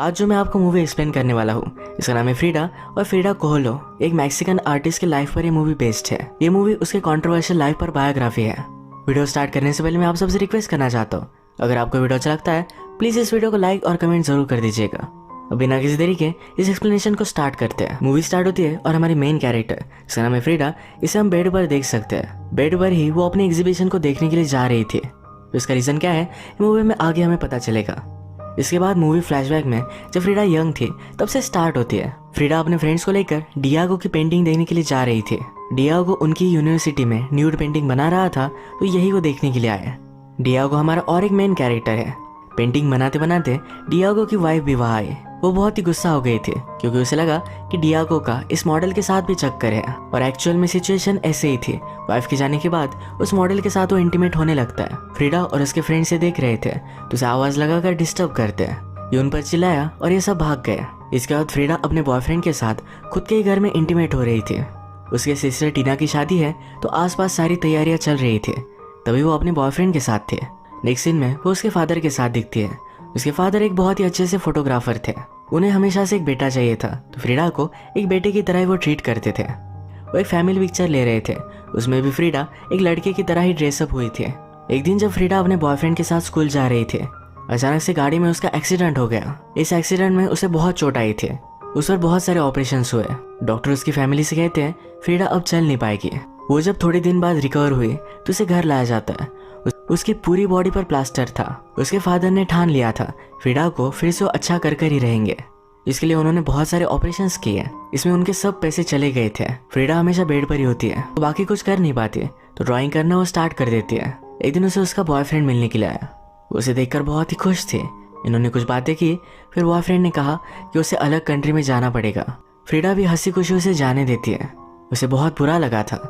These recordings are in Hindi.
आज जो मैं आपको मूवी एक्सप्लेन करने वाला हूँ इसका नाम है फ्रीडा और फ्रीडा कोहलो एक मैक्सिकन आर्टिस्ट के लाइफ पर ये मूवी बेस्ड है। ये मूवी उसके कंट्रोवर्शियल लाइफ पर बायोग्राफी है। वीडियो स्टार्ट करने से पहले मैं आप सबसे रिक्वेस्ट करना चाहता हूँ, अगर आपको वीडियो अच्छा लगता है प्लीज इस वीडियो को लाइक और कमेंट जरूर कर दीजिएगा। अब बिना किसी देरी के इस एक्सप्लेनेशन को स्टार्ट करते हैं। मूवी स्टार्ट होती है और हमारी मेन कैरेक्टर जिसका नाम है फ्रीडा, इसे हम बेड पर देख सकते हैं। बेड पर ही वो अपनी एग्जीबिशन को देखने के लिए जा रही थी। तो इसका रीजन क्या है मूवी में आगे हमें पता चलेगा। इसके बाद मूवी फ्लैशबैक में जब फ्रीडा यंग थी तब से स्टार्ट होती है। फ्रीडा अपने फ्रेंड्स को लेकर डियागो की पेंटिंग देखने के लिए जा रही थी। डियागो उनकी यूनिवर्सिटी में न्यूड पेंटिंग बना रहा था तो यही वो देखने के लिए आया। डियागो हमारा और एक मेन कैरेक्टर है। पेंटिंग बनाते बनाते डियागो की वाइफ भी वहाँ आई। वो बहुत ही गुस्सा हो गई थी क्योंकि उसे लगा कि डियागो का इस मॉडल के साथ भी चक्कर है और एक्चुअल में सिचुएशन ऐसे ही थी। वाइफ के जाने के बाद उस मॉडल के साथ वो इंटीमेट होने लगता है। फ्रीडा और उसके फ्रेंड से देख रहे थे तो उसे आवाज लगाकर डिस्टर्ब करते हैं। ये उन पर चिल्लाया और ये सब भाग गए। इसके बाद फ्रीडा अपने बॉयफ्रेंड के साथ खुद के ही घर में इंटीमेट हो रही थी। उसके सिस्टर टीना की शादी है तो आसपास सारी तैयारियां चल रही थी। तभी वो अपने बॉयफ्रेंड के साथ थे। नेक्स्ट सीन में वो उसके फादर के साथ दिखती है। उसके फादर एक बहुत ही अच्छे से फोटोग्राफर थे। उन्हें हमेशा से एक बेटा चाहिए था तो फ्रीडा को एक बेटे की तरह ही वो ट्रीट करते थे। वो एक फैमिली पिक्चर ले रहे थे, उसमें भी फ्रीडा एक लड़के की तरह ही ड्रेसअप हुई थी। एक दिन जब फ्रीडा अपने बॉयफ्रेंड के साथ स्कूल जा रही थी, अचानक से गाड़ी में उसका एक्सीडेंट हो गया। इस एक्सीडेंट में उसे बहुत चोट आई थी। उस पर बहुत सारे ऑपरेशन हुए। डॉक्टर उसकी फैमिली से कहते हैं फ्रीडा अब चल नहीं पाएगी। वो जब थोड़े दिन बाद रिकवर हुई तो उसे घर लाया जाता है। उसकी पूरी बॉडी पर प्लास्टर था। उसके फादर ने ठान लिया था फ्रीडा को फिर से अच्छा कर ही रहेंगे। इसके लिए उन्होंने बहुत सारे ऑपरेशंस किए। इसमें उनके सब पैसे चले गए थे। फ्रीडा हमेशा बेड पर ही होती है तो बाकी कुछ कर नहीं पाती तो ड्राइंग करना वो स्टार्ट कर देती है। एक दिन उसे उसका बॉयफ्रेंड मिलने के लिए आया। उसे देखकर बहुत ही खुश थे। इन्होंने कुछ बातें की। फिर बॉयफ्रेंड ने कहा कि उसे अलग कंट्री में जाना पड़ेगा। फ्रीडा भी हंसी खुशी उसे जाने देती है। उसे बहुत बुरा लगा था।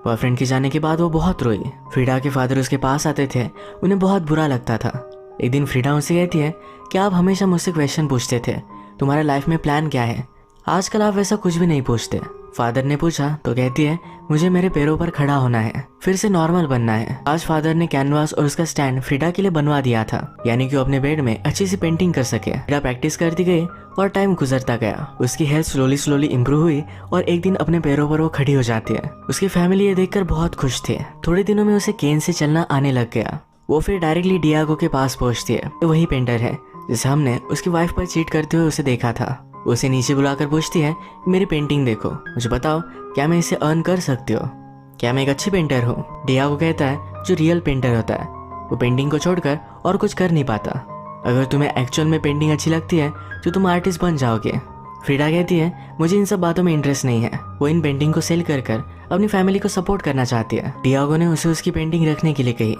बॉयफ्रेंड के जाने के बाद वो बहुत रोई। फ्रीडा के फादर उसके पास आते थे, उन्हें बहुत बुरा लगता था। एक दिन फ्रीडा उनसे कहती है कि आप हमेशा मुझसे क्वेश्चन पूछते थे, तुम्हारा लाइफ में प्लान क्या है? आजकल आप वैसा कुछ भी नहीं पूछते। फादर ने पूछा तो कहती है मुझे मेरे पैरों पर खड़ा होना है, फिर से नॉर्मल बनना है। आज फादर ने कैनवास और उसका स्टैंड फ्रीडा के लिए बनवा दिया था, यानी कि वो अपने बेड में अच्छी सी पेंटिंग कर सके। फ्रीडा प्रैक्टिस करती गई और टाइम गुजरता गया। उसकी हेल्थ स्लोली इम्प्रूव हुई और एक दिन अपने पैरों पर वो खड़ी हो जाती है। उसकी फैमिली ये देखकर बहुत खुश थी। थोड़े दिनों में उसे केन से चलना आने लग गया। वो फिर डायरेक्टली डियागो के पास पहुंचती है। वही पेंटर है जिसे हमने उसकी वाइफ पर चीट करते हुए उसे देखा था। उसे नीचे बुलाकर पूछती है मेरी पेंटिंग देखो, मुझे बताओ क्या मैं इसे अर्न कर सकती हो? क्या मैं एक अच्छी पेंटर हूँ? डियागो कहता है जो रियल पेंटर होता है वो पेंटिंग को छोड़कर और कुछ कर नहीं पाता। अगर तुम्हें एक्चुअल में पेंटिंग अच्छी लगती है तो तुम आर्टिस्ट बन जाओगे। फ्रीडा कहती है मुझे इन सब बातों में इंटरेस्ट नहीं है। वो इन पेंटिंग को सेल कर अपनी फैमिली को सपोर्ट करना चाहती है। डियागो ने उसे उसकी पेंटिंग रखने के लिए कही।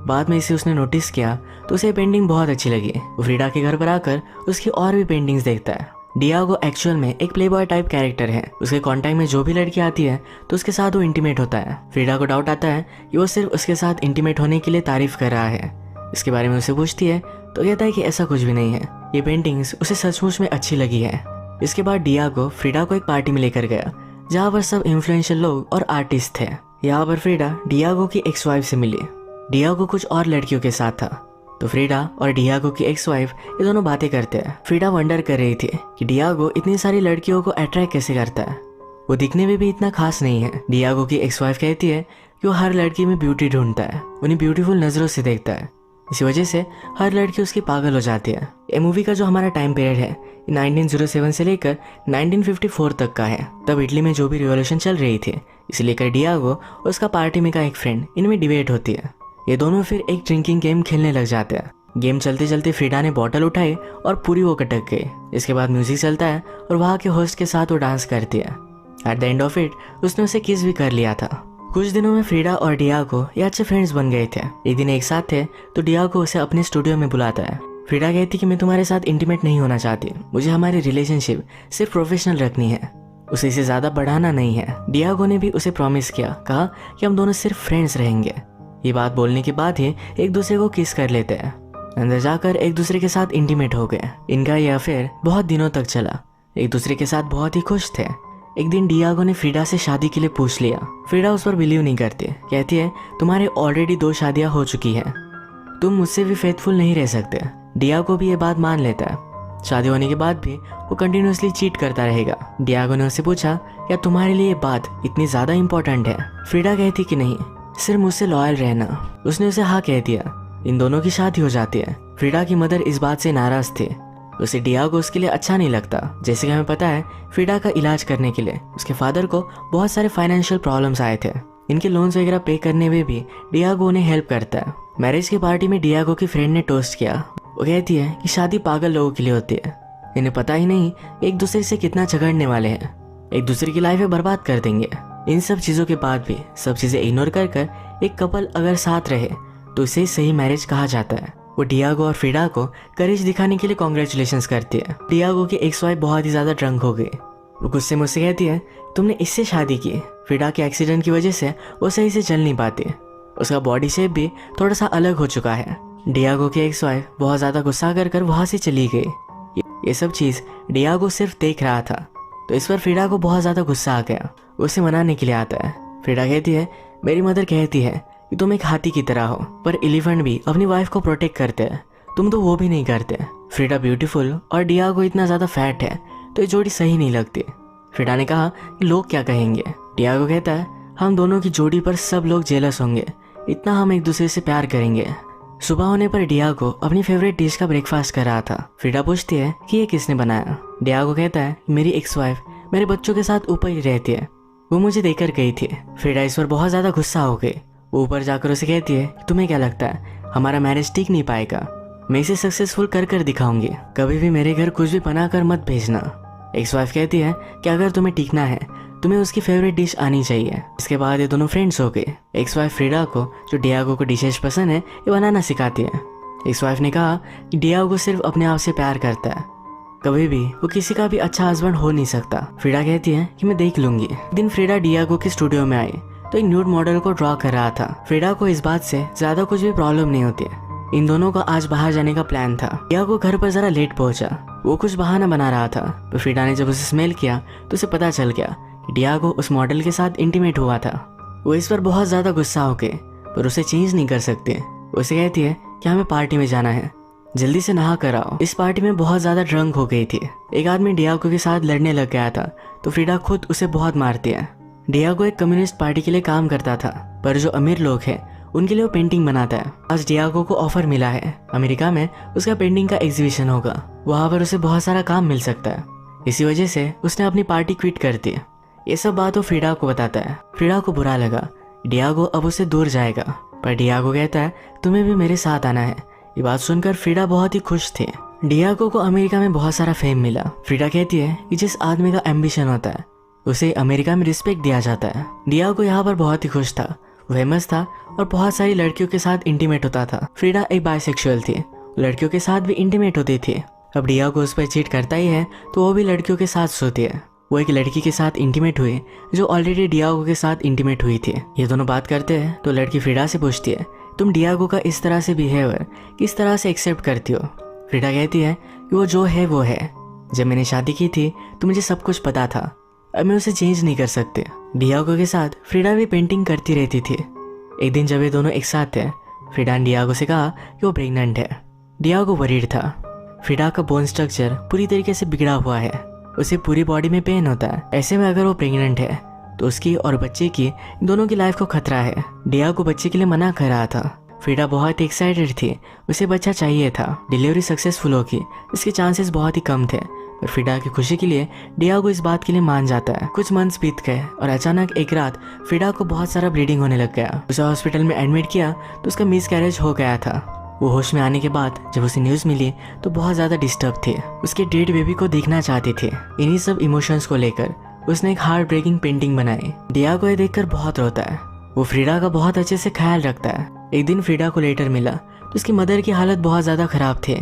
बाद में इसे उसने नोटिस किया तो उसे पेंटिंग बहुत अच्छी लगी। वो फ्रीडा के घर पर आकर उसकी और भी पेंटिंग्स देखता है। डियागो एक्चुअल में एक प्लेबॉय टाइप कैरेक्टर है। उसके कांटेक्ट में जो भी लड़की आती है तो उसके साथ वो इंटीमेट होता है। फ्रीडा को डाउट आता है कि वो सिर्फ उसके साथ इंटीमेट होने के लिए तारीफ कर रहा है। इसके बारे में उसे पूछती है तो कहता है कि ऐसा कुछ भी नहीं है, ये पेंटिंग्स उसे सचमुच में अच्छी लगी है। इसके बाद डियागो फ्रीडा को एक पार्टी में लेकर गया जहाँ पर सब इन्फ्लुएंशियल लोग और आर्टिस्ट थे। यहाँ पर फ्रीडा डियागो की एक्स वाइफ से मिली। डियागो कुछ और लड़कियों के साथ था तो फ्रीडा और डियागो की एक्स वाइफ ये दोनों बातें करते हैं। फ्रीडा वंडर कर रही थी कि डियागो इतनी सारी लड़कियों को अट्रैक्ट कैसे करता है, वो दिखने में भी इतना खास नहीं है। डियागो की एक्स वाइफ कहती है कि वो हर लड़की में ब्यूटी ढूंढता है, उन्हें ब्यूटीफुल नजरों से देखता है। इसी वजह से हर लड़की उसकी पागल हो जाती है। ये मूवी का जो हमारा टाइम पीरियड है 1907 से लेकर 1954 तक का है। तब इटली में जो भी रिवॉल्यूशन चल रही थी, इसे लेकर डियागो और उसका पार्टी में का एक फ्रेंड इनमें डिबेट होती है। ये दोनों फिर एक ड्रिंकिंग गेम खेलने लग जाते हैं। गेम चलते चलते फ्रीडा ने बॉटल उठाई और पूरी वो कटक गई। इसके बाद म्यूजिक चलता है और वहाँ के होस्ट के साथ वो डांस करती है। At the end of it उसने उसे किस भी कर लिया था। कुछ दिनों में फ्रीडा और डियागो ये अच्छे फ्रेंड्स बन गए थे। एक दिन एक साथ थे तो डियागो उसे अपने स्टूडियो में बुलाता है। फ्रीडा कहती कि मैं तुम्हारे साथ इंटीमेट नहीं होना चाहती, मुझे हमारी रिलेशनशिप सिर्फ प्रोफेशनल रखनी है, उसे इसे ज्यादा बढ़ाना नहीं है। डियागो ने भी उसे प्रॉमिस किया, कहा कि हम दोनों सिर्फ फ्रेंड्स रहेंगे। ये बात बोलने के बाद ही एक दूसरे को किस कर लेते हैं। अंदर जाकर एक दूसरे के साथ इंटीमेट हो गए। इनका ये अफेयर बहुत दिनों तक चला। एक दूसरे के साथ बहुत ही खुश थे। एक दिन डियागो ने फ्रीडा से शादी के लिए पूछ लिया। फ्रीडा उस पर बिलीव नहीं करती, कहती है तुम्हारे ऑलरेडी 2 शादियां हो चुकी हैं, तुम मुझसे भी फेथफुल नहीं रह सकते। डियागो भी ये बात मान लेता है। शादी होने के बाद भी वो कंटिन्यूसली चीट करता रहेगा। डियागो ने उससे पूछा, क्या तुम्हारे लिए ये बात इतनी ज्यादा इंपॉर्टेंट है? फ्रीडा कहती कि नहीं, सिर्फ मुझसे लॉयल रहना। उसने उसे हाँ कह दिया। इन दोनों की शादी हो जाती है। फ्रीडा की मदर इस बात से नाराज थे। उसे डियागो उसके लिए अच्छा नहीं लगता। जैसे कि हमें पता है, फ्रीडा का इलाज करने के लिए उसके फादर को बहुत सारे फाइनेंशियल प्रॉब्लम्स आए थे। इनके लोन्स वगैरह पे करने में भी डियागो उन्हें हेल्प करता है। मैरिज की पार्टी में डियागो की फ्रेंड ने टोस्ट किया। वो कहती है कि शादी पागल लोगों के लिए होती है, इन्हें पता ही नहीं एक दूसरे से कितना झगड़ने वाले हैं, एक दूसरे की लाइफ बर्बाद कर देंगे। इन सब चीज़ों के बाद भी सब चीज़ें इग्नोर कर कर एक कपल अगर साथ रहे तो इसे सही मैरिज कहा जाता है। वो डियागो और फ्रीडा को करेज दिखाने के लिए कॉन्ग्रेचुलेशंस करती है। डियागो की एक्स वाइफ बहुत ही ज़्यादा ड्रंक हो गई। वो गुस्से में उससे कहती है, तुमने इससे शादी की। फ्रीडा के एक्सीडेंट की वजह से वो सही से चल नहीं पाती। उसका बॉडी शेप भी थोड़ा सा अलग हो चुका है। डियागो की एक्स वाइफ बहुत ज़्यादा गुस्सा कर वहाँ से चली गई। ये सब चीज़ डियागो सिर्फ देख रहा था, तो इस पर फ्रीडा को बहुत ज़्यादा गुस्सा आ गया। उसे मनाने के लिए आता है। फ्रीडा कहती है, मेरी मदर कहती है कि तुम एक हाथी की तरह हो, पर एलिफेंट भी अपनी वाइफ को प्रोटेक्ट करते हैं, तुम तो वो भी नहीं करते। फ्रीडा ब्यूटीफुल और डियागो इतना ज़्यादा फैट है, तो ये जोड़ी सही नहीं लगती। फ्रीडा ने कहा कि लोग क्या कहेंगे। डियागो कहता है, हम दोनों की जोड़ी पर सब लोग जेलस होंगे, इतना हम एक दूसरे से प्यार करेंगे। सुबह होने पर डियागो अपनी फेवरेट डिश का ब्रेकफास्ट कर रहा था। फ्रीडा पूछती है कि ये किसने बनाया। डियागो कहता है, मेरी एक्स वाइफ मेरे बच्चों के साथ ऊपर ही रहती है, वो मुझे देकर गई थी। फ्रीडा इस पर बहुत ज़्यादा गुस्सा हो गई। वो ऊपर जाकर उसे कहती है, तुम्हें क्या लगता है हमारा मैरिज टिक नहीं पाएगा? मैं इसे सक्सेसफुल कर दिखाऊंगी, कभी भी मेरे घर कुछ भी बना कर मत भेजना। एक्स वाइफ कहती है कि अगर तुम्हें टिकना है तुम्हें उसकी फेवरेट डिश आनी चाहिए। इसके बाद ये दोनों फ्रेंड्स हो गए। एक्स वाइफ फ्रीडा को जो डियागो को डिशेज पसंद है ये बनाना सिखाती है। एक्स वाइफ ने कहा कि डियागो सिर्फ अपने आप से प्यार करता है, कभी भी वो किसी का भी अच्छा हस्बैंड हो नहीं सकता। फ्रीडा कहती है कि मैं देख लूंगी। एक दिन फ्रीडा डियागो के स्टूडियो में आई तो एक न्यूड मॉडल को ड्रॉ कर रहा था। फ्रीडा को इस बात से ज्यादा कुछ भी प्रॉब्लम नहीं होती है। इन दोनों का आज बाहर जाने का प्लान था। डियागो घर पर जरा लेट पहुंचा। वो कुछ बहाना बना रहा था, तो फ्रीडा ने जब उसे स्मेल किया तो उसे पता चल गया कि डियागो उस मॉडल के साथ इंटीमेट हुआ था। वो इस पर बहुत ज्यादा गुस्सा हो गए, पर उसे चेंज नहीं कर सकते। उसे कहती है कि हमें पार्टी में जाना है, जल्दी से नहा कर आओ। इस पार्टी में बहुत ज्यादा ड्रंक हो गई थी। एक आदमी डियागो के साथ लड़ने लग गया था, तो फ्रीडा खुद उसे बहुत मारती है। डियागो एक कम्युनिस्ट पार्टी के लिए काम करता था, पर जो अमीर लोग हैं उनके लिए वो पेंटिंग बनाता है। आज डियागो को ऑफर मिला है, अमेरिका में उसका पेंटिंग का एग्जीबिशन होगा, वहाँ पर उसे बहुत सारा काम मिल सकता है। इसी वजह से उसने अपनी पार्टी क्विट कर दी। ये सब बात वो फ्रीडा को बताता है। फ्रीडा को बुरा लगा, डियागो अब उससे दूर जाएगा, पर डियागो कहता है तुम्हें भी मेरे साथ आना है। ये बात सुनकर फ्रीडा बहुत ही खुश थी। डियागो को अमेरिका में बहुत सारा फेम मिला। फ्रीडा कहती है कि जिस आदमी का एम्बिशन होता है उसे अमेरिका में रिस्पेक्ट दिया जाता है। डियागो यहाँ पर बहुत ही खुश था, फेमस था और बहुत सारी लड़कियों के साथ इंटीमेट होता था। फ्रीडा एक बायसेक्सुअल थी, लड़कियों के साथ भी इंटीमेट होती थी। अब डियागो उस पर चीट करता ही है तो वो भी लड़कियों के साथ सोती है। वो एक लड़की के साथ इंटीमेट हुई जो ऑलरेडी डियागो के साथ इंटीमेट हुई थी। ये दोनों बात करते हैं तो लड़की फ्रीडा से पूछती है, तुम डियागो का इस तरह से बिहेवियर किस तरह से एक्सेप्ट करती हो? फ्रीडा कहती है कि वो जो है वो है। जब मैंने शादी की थी तो मुझे सब कुछ पता था, अब मैं उसे चेंज नहीं कर सकती। डियागो के साथ फ्रीडा भी पेंटिंग करती रहती थी। एक दिन जब ये दोनों एक साथ थे, फ्रीडा ने डियागो से कहा कि वो प्रेग्नेंट है। डियागो वरीड था। फ्रीडा का बोन स्ट्रक्चर पूरी तरीके से बिगड़ा हुआ है, उसे पूरी बॉडी में पेन होता है। ऐसे में अगर वो प्रेग्नेंट है तो उसकी और बच्चे की दोनों की लाइफ को खतरा है। डियागो बच्चे के लिए मना कर रहा था। फ्रीडा बहुत ही एक्साइटेड थी, उसे बच्चा चाहिए था। डिलीवरी सक्सेसफुल होगी, इसके चांसेस बहुत ही कम थे, पर फ्रीडा की खुशी के लिए डियागो इस बात के लिए मान जाता है। कुछ मंथ्स बीत गए और अचानक एक रात फ्रीडा को बहुत सारा ब्लीडिंग होने लग गया। उसे हॉस्पिटल में एडमिट किया तो उसका मिसकैरेज हो गया था। वो होश में आने के बाद जब उसे न्यूज़ मिली तो बहुत ज़्यादा डिस्टर्ब थी। उसके डेड बेबी को देखना चाहती थी। इन्हीं सब इमोशंस को लेकर उसने एक हार्ट ब्रेकिंग पेंटिंग बनाई। डियागो ये देखकर बहुत रोता है। वो फ्रीडा का बहुत अच्छे से ख्याल रखता है। एक दिन फ्रीडा को लेटर मिला तो उसकी मदर की हालत बहुत ज़्यादा ख़राब थी।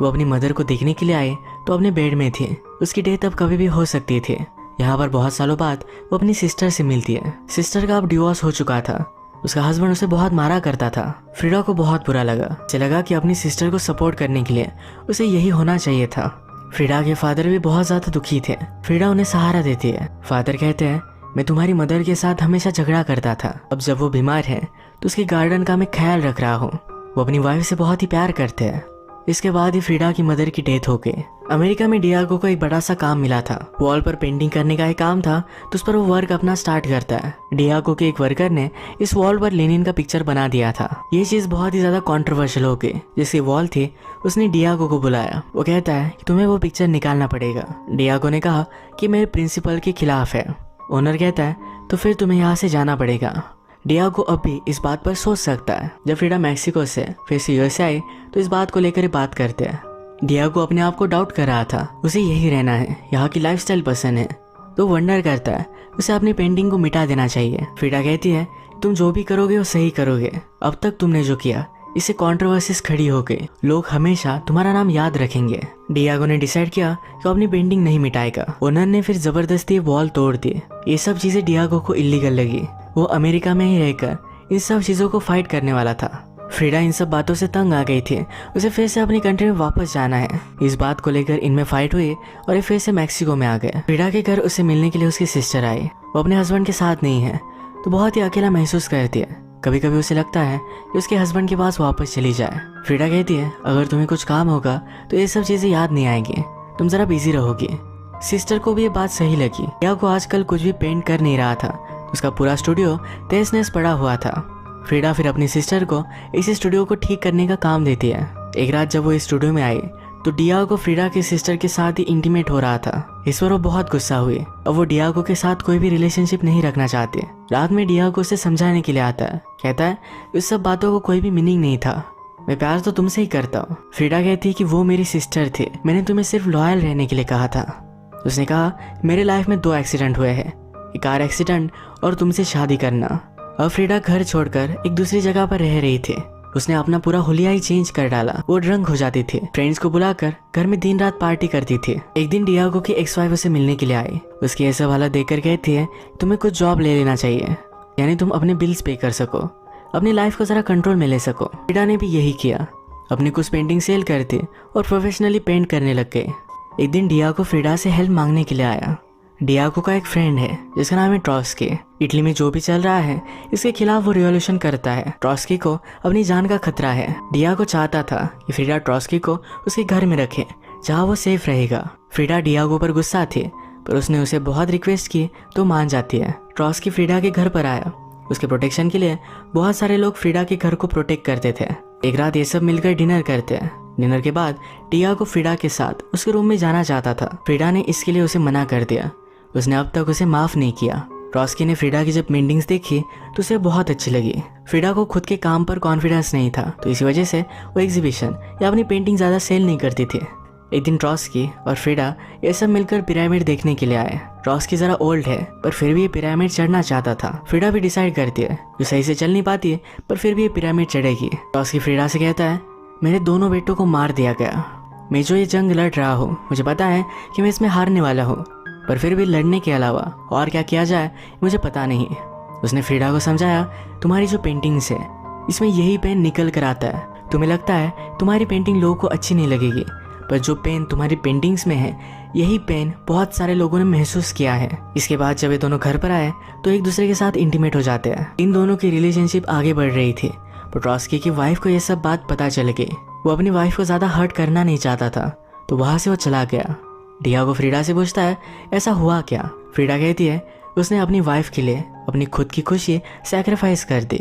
वो अपनी मदर को देखने के लिए आए तो अपने बेड में थी। उसकी डेथ अब कभी भी हो सकती थी। यहाँ पर बहुत सालों बाद वो अपनी सिस्टर से मिलती है। सिस्टर का अब डिवोर्स हो चुका था। उसका हस्बैंड उसे बहुत मारा करता था। फ्रीडा को बहुत बुरा लगा। उसे लगा कि अपनी सिस्टर को सपोर्ट करने के लिए उसे यही होना चाहिए था। फ्रीडा के फादर भी बहुत ज्यादा दुखी थे। फ्रीडा उन्हें सहारा देती है। फादर कहते हैं, मैं तुम्हारी मदर के साथ हमेशा झगड़ा करता था, अब जब वो बीमार है तो उसके गार्डन का मैं ख्याल रख रहा हूँ। वो अपनी वाइफ से बहुत ही प्यार करते हैं। इसके बाद ही फ्रीडा की मदर की डेथ हो गई। अमेरिका में डियागो को एक बड़ा सा काम मिला था। वॉल पर पेंटिंग करने का एक काम था, तो उस पर वो वर्क अपना स्टार्ट करता है। डियागो के एक वर्कर ने इस वॉल पर लेनिन का पिक्चर बना दिया था। ये चीज बहुत ही ज्यादा कंट्रोवर्शियल हो गई। जिसकी वॉल थी उसने डियागो को बुलाया। वो कहता है कि तुम्हें वो पिक्चर निकालना पड़ेगा। डियागो ने कहा कि मेरे प्रिंसिपल के खिलाफ है। ओनर कहता है तो फिर तुम्हें यहाँ से जाना पड़ेगा। डियागो अब भी इस बात पर सोच सकता है। जब फ्रीडा मैक्सिको से फिर से यूएसए आई तो इस बात को लेकर बात करते हैं। डियागो अपने आप को डाउट कर रहा था। उसे यही रहना है, यहाँ की लाइफस्टाइल पसंद है, तो वंडर करता है उसे अपनी पेंटिंग को मिटा देना चाहिए। फ्रीडा कहती है तुम जो भी करोगे वो सही करोगे। अब तक तुमने जो किया इससे कंट्रोवर्सीज खड़ी हो गई। लोग हमेशा तुम्हारा नाम याद रखेंगे। डियागो ने डिसाइड किया कि वो अपनी पेंटिंग नहीं मिटाएगा। ओनर ने फिर जबरदस्ती वॉल तोड़ दी। ये सब चीजें डियागो को इलीगल लगी। वो अमेरिका में ही रहकर इन सब चीजों को फाइट करने वाला था। फ्रीडा इन सब बातों से तंग आ गई थी। उसे फिर से अपनी कंट्री में वापस जाना है। इस बात को लेकर इनमें फाइट हुई और ये फिर से मैक्सिको में आ गए। फ्रीडा के घर उसे मिलने के लिए उसकी सिस्टर आई। वो अपने हस्बैंड के साथ नहीं है तो बहुत ही अकेला महसूस करती है। कभी कभी उसे लगता है कि उसके हस्बैंड के पास वापस चली जाए। फ्रीडा कहती है अगर तुम्हें कुछ काम होगा तो ये सब चीजें याद नहीं आएंगी, तुम जरा बिजी रहोगी। सिस्टर को भी ये बात सही लगी। या को आजकल कुछ भी पेंट कर नहीं रहा था, उसका पूरा स्टूडियो तहस नहस पड़ा हुआ था। फ्रीडा फिर अपनी सिस्टर को इस स्टूडियो को ठीक करने का काम देती है। एक रात जब वो इस स्टूडियो में आई तो डियागो फ्रीडा की सिस्टर के साथ ही इंटीमेट हो रहा था। इस पर वो बहुत गुस्सा हुई और वो डियागो के साथ कोई भी रिलेशनशिप नहीं रखना चाहती। रात में डियागो उसे समझाने के लिए आता है। कहता है इस सब बातों को कोई भी मीनिंग नहीं था, मैं प्यार तो तुमसे ही करता हूँ। फ्रीडा कहती है कि वो मेरी सिस्टर थी, मैंने तुम्हें सिर्फ लॉयल रहने के लिए कहा था। उसने कहा मेरे लाइफ में 2 एक्सीडेंट हुए हैं, एक कार एक्सीडेंट और तुमसे शादी करना। अब फ्रीडा घर छोड़कर एक दूसरी जगह पर रह रही थी। उसने अपना पूरा हुलिया ही चेंज कर डाला। वो ड्रंक हो जाती थी। फ्रेंड्स को बुलाकर घर में दिन रात पार्टी करती थी। एक दिन डियागो की एक्स वाइफ उसे मिलने के लिए आई। उसकी ऐसा हालत देखकर कहती है तुम्हें कुछ जॉब ले लेना चाहिए, यानी तुम अपने बिल्स पे कर सको, अपनी लाइफ को जरा कंट्रोल में ले सको। फ्रीडा ने भी यही किया। अपनी कुछ पेंटिंग सेल करती और प्रोफेशनली पेंट करने लग गए। एक दिन डियागो फ्रीडा से हेल्प मांगने के लिए आया। डियागो का एक फ्रेंड है जिसका नाम है ट्रॉस्की। इटली में जो भी चल रहा है इसके खिलाफ वो रिवॉल्यूशन करता है। ट्रॉस्की को अपनी जान का खतरा है। डियागो चाहता था कि फ्रीडा ट्रॉस्की को उसके घर में रखे जहाँ वो सेफ रहेगा। फ्रीडा डियागो पर गुस्सा थी पर उसने उसे बहुत रिक्वेस्ट की तो मान जाती है। ट्रॉस्की फ्रीडा के घर पर आया। उसके प्रोटेक्शन के लिए बहुत सारे लोग फ्रीडा के घर को प्रोटेक्ट करते थे। एक रात ये सब मिलकर डिनर करते हैं। डिनर के बाद डियागो फ्रीडा के साथ उसके रूम में जाना चाहता था। फ्रीडा ने इसके लिए उसे मना कर दिया। उसने अब तक उसे माफ नहीं किया। ट्रॉस्की ने फ्रीडा की जब पेंटिंग्स देखी तो उसे बहुत अच्छी लगी। फ्रीडा को खुद के काम पर कॉन्फिडेंस नहीं था तो इसी वजह से वो एग्जीबिशन या अपनी पेंटिंग ज़्यादा सेल नहीं करती थी। एक दिन ट्रॉस्की और फ्रीडा ये सब मिलकर पिरामिड देखने के लिए आए। ट्रॉस्की ज़रा ओल्ड है पर फिर भी ये पिरामिड चढ़ना चाहता था। फ्रीडा भी डिसाइड करती है जो सही से चल नहीं पाती है पर फिर भी ये पिरामिड चढ़ेगी। ट्रॉस्की फ्रीडा से कहता है मेरे दोनों बेटों को मार दिया गया। मैं जो ये जंग लड़ रहा हूँ मुझे पता है कि मैं इसमें हारने वाला हूँ, पर फिर भी लड़ने के अलावा और क्या किया जाए मुझे पता नहीं। उसने फ्रीडा को समझाया तुम्हारी जो पेंटिंग्स है इसमें यही पेन निकल कर आता है। तुम्हें लगता है तुम्हारी पेंटिंग लोगों को अच्छी नहीं लगेगी, पर जो पेन तुम्हारी पेंटिंग्स में है यही पेन बहुत सारे लोगों ने महसूस किया है। इसके बाद जब ये दोनों घर पर आए तो एक दूसरे के साथ इंटीमेट हो जाते हैं। इन दोनों की रिलेशनशिप आगे बढ़ रही थी पर ट्रॉस्की की वाइफ को यह सब बात पता चल गई। वो अपनी वाइफ को ज़्यादा हर्ट करना नहीं चाहता था तो वहाँ से वो चला गया। डियागो फ्रीडा से पूछता है ऐसा हुआ क्या। फ्रीडा कहती है उसने अपनी वाइफ के लिए अपनी खुद की खुशी सैक्रिफाइस कर दी।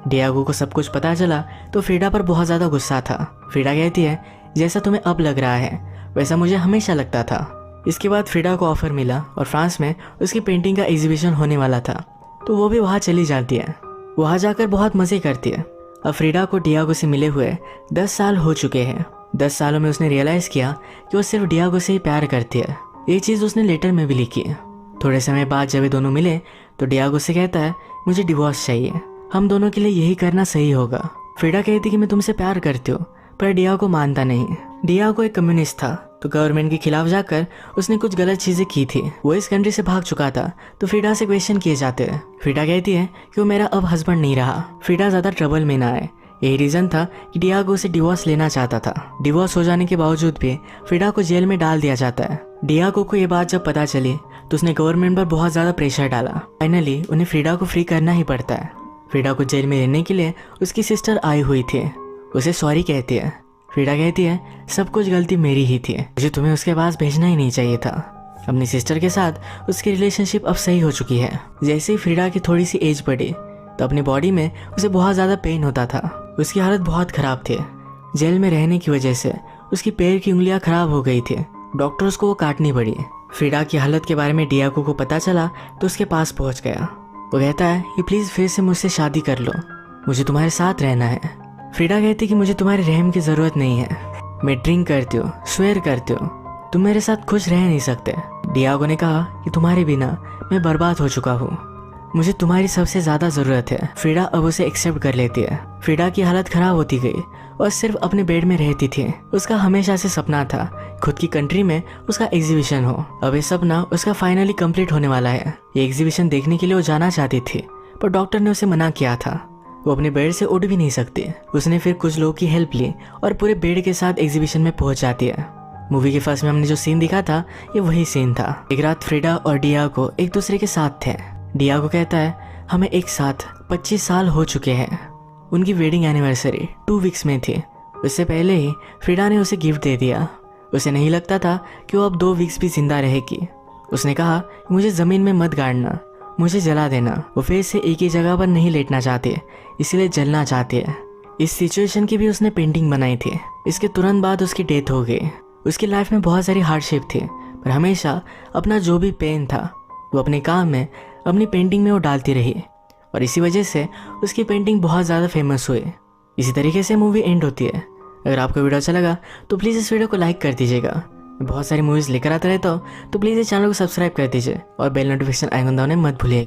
डियागो को सब कुछ पता चला तो फ्रीडा पर बहुत ज़्यादा गुस्सा था। फ्रीडा कहती है जैसा तुम्हें अब लग रहा है वैसा मुझे हमेशा लगता था। इसके बाद फ्रीडा को ऑफर मिला और फ्रांस में उसकी पेंटिंग का एग्जीबिशन होने वाला था तो वो भी वहाँ चली जाती है। वहाँ जाकर बहुत मज़े करती है। अब फ्रीडा को डियागो से मिले हुए 10 साल हो चुके हैं। 10 सालों में उसने रियलाइज़ किया कि वो सिर्फ डियागो से ही प्यार करती है। ये चीज़ उसने लेटर में भी लिखी। थोड़े समय बाद जब ये दोनों मिले तो डियागो से कहता है मुझे डिवोर्स चाहिए, हम दोनों के लिए यही करना सही होगा। फ्रीडा कहती कि मैं तुमसे प्यार करती हूँ पर डियागो मानता नहीं। डियागो एक कम्युनिस्ट था तो गवर्नमेंट के खिलाफ जाकर उसने कुछ गलत चीज़ें की थी। वो इस कंट्री से भाग चुका था तो फ्रीडा से क्वेश्चन किए जाते हैं। फ्रीडा कहती है कि वो मेरा अब हस्बैंड नहीं रहा। फ्रीडा ज़्यादा ट्रबल में ना आए यही रीज़न था कि डियागो से डिवोर्स लेना चाहता था। डिवोर्स हो जाने के बावजूद भी फ्रीडा को जेल में डाल दिया जाता है। डियागो को ये बात जब पता चली तो उसने गवर्नमेंट पर बहुत ज़्यादा प्रेशर डाला। फाइनली उन्हें फ्रीडा को फ्री करना ही पड़ता है। फ्रीडा को जेल में रहने के लिए उसकी सिस्टर आई हुई थी। उसे सॉरी कहती है। फ्रीडा कहती है सब कुछ गलती मेरी ही थी, मुझे तुम्हें उसके पास भेजना ही नहीं चाहिए था। अपनी सिस्टर के साथ उसकी रिलेशनशिप अब सही हो चुकी है। जैसे ही फ्रीडा की थोड़ी सी एज बढ़ी तो अपनी बॉडी में उसे बहुत ज़्यादा पेन होता था। उसकी हालत बहुत ख़राब थी। जेल में रहने की वजह से उसकी पैर की उंगलियां खराब हो गई थी। डॉक्टर्स को वो काटनी पड़ी। फ्रीडा की हालत के बारे में डियागो को पता चला तो उसके पास पहुंच गया। वो कहता है कि प्लीज़ फिर से मुझसे शादी कर लो, मुझे तुम्हारे साथ रहना है। फ्रीडा कहती कि मुझे तुम्हारे रहम की ज़रूरत नहीं है, मैं ड्रिंक करती हूँ, स्वेयर करती हूँ, तुम मेरे साथ खुश रह नहीं सकते। डियागो ने कहा कि तुम्हारे बिना मैं बर्बाद हो चुका हूँ, मुझे तुम्हारी सबसे ज़्यादा ज़रूरत है। फ्रीडा अब उसे एक्सेप्ट कर लेती है। फ्रीडा की हालत ख़राब होती गई और सिर्फ अपने बेड में रहती थी। उसका हमेशा से सपना था खुद की कंट्री में उसका एग्जीबिशन हो। अब ये सपना उसका फाइनली कंप्लीट होने वाला है। ये एग्जीबिशन देखने के लिए वो जाना चाहती थी पर डॉक्टर ने उसे मना किया था। वो अपने बेड से उठ भी नहीं सकती। उसने फिर कुछ लोगों की हेल्प ली और पूरे बेड के साथ एग्जीबिशन में पहुंच जाती है। मूवी के फर्स्ट में हमने जो सीन दिखा था ये वही सीन था। एक रात फ्रीडा और डियागो एक दूसरे के साथ थे। डियागो कहता है हमें एक साथ 25 साल हो चुके हैं। उनकी वेडिंग एनिवर्सरी 2 वीक्स में थी। उससे पहले ही फ्रीडा ने उसे गिफ्ट दे दिया। उसे नहीं लगता था कि वो अब 2 वीक्स भी जिंदा रहेगी। उसने कहा मुझे ज़मीन में मत गाड़ना, मुझे जला देना। वो फिर से एक ही जगह पर नहीं लेटना चाहते, इसलिए जलना चाहती है। इस सिचुएशन की भी उसने पेंटिंग बनाई थी। इसके तुरंत बाद उसकी डेथ हो गई। उसकी लाइफ में बहुत सारी हार्डशिप थी पर हमेशा अपना जो भी पेन था वो अपने काम में, अपनी पेंटिंग में वो डालती रही और इसी वजह से उसकी पेंटिंग बहुत ज़्यादा फेमस हुई। इसी तरीके से मूवी एंड होती है। अगर आपको वीडियो अच्छा लगा तो प्लीज़ इस वीडियो को लाइक कर दीजिएगा। बहुत सारी मूवीज़ लेकर आता रहता हूँ तो प्लीज़ इस चैनल को सब्सक्राइब कर दीजिए और बेल नोटिफिकेशन आइकन दबाना मत भूलिए।